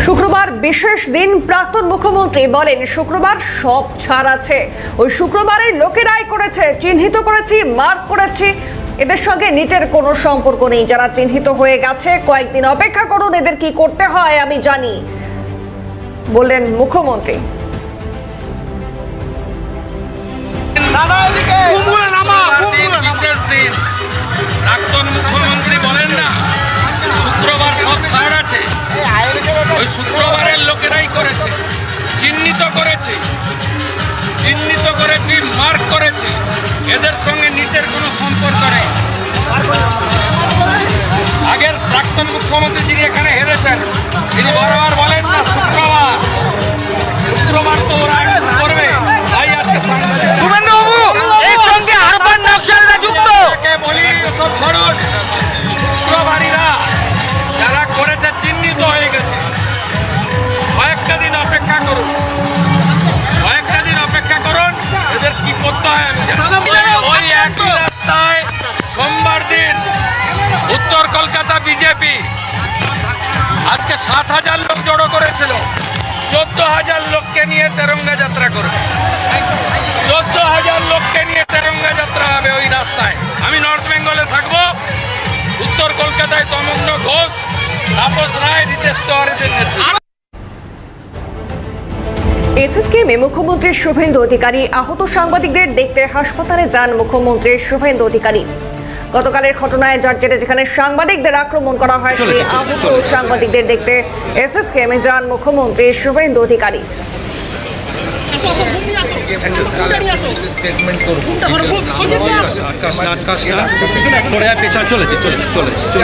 শুক্রবার বিশেষ দিন। প্রাক্তন মুখ্যমন্ত্রী বলেন শুক্রবার সব ছাড় আছে। ওই শুক্রবারে লোকেরাই করেছে, চিহ্নিত করেছি, মার্ক করেছি। এদের সঙ্গে নিটের কোনো সম্পর্ক নেই। যারা চিহ্নিত হয়ে গেছে কয়েকদিন অপেক্ষা করুন, এদের কি করতে হয় আমি জানি, বললেন মুখ্যমন্ত্রী। বিশেষ দিন প্রাক্তন মুখ্যমন্ত্রী বলেন না শুক্রবার সব ছাড় আছে। ওই শুক্রবারের লোকেরাই করেছে, চিহ্নিত করেছে, মার্ক করেছে। এদের সঙ্গে নিটের কোনো সম্পর্ক নেই। আগের প্রাক্তন মুখ্যমন্ত্রী যিনি এখানে হেরেছেন তিনি বারবার বলেন না শুক্রবার তো ওরা করবে। তাই আজকে শুক্রবারীরা যারা করেছে চিহ্নিত হয়ে গেছে। কয়েকটা দিন অপেক্ষা করুন, এদের কি করতে হয় আমি জানি। ওই একই রাস্তায় সোমবার দিন উত্তর কলকাতা বিজেপি আজকে 7,000 লোক জড়ো করেছিল। 14,000 লোককে নিয়ে তেরঙ্গা যাত্রা করবে। 14,000 লোককে নিয়ে তেরঙ্গা যাত্রা হবে ওই রাস্তায়। আমি নর্থ বেঙ্গলে থাকবো, উত্তর কলকাতায় তমগ্ন ঘোষ, তাপস রায়, রিতেশ তেওয়ারিদের নেতৃত্বে। এসএসকেএমে মুখ্যমন্ত্রী শুভেন্দু অধিকারী আহত সাংবাদিকদের দেখতে হাসপাতালে যান। মুখ্যমন্ত্রী শুভেন্দু অধিকারী গতকালের ঘটনায় যার জেরে যেখানে সাংবাদিকদের আক্রমণ করা হয়, সেই আহত সাংবাদিকদের দেখতে এসএসকেএমে যান মুখ্যমন্ত্রী শুভেন্দু অধিকারী। চলে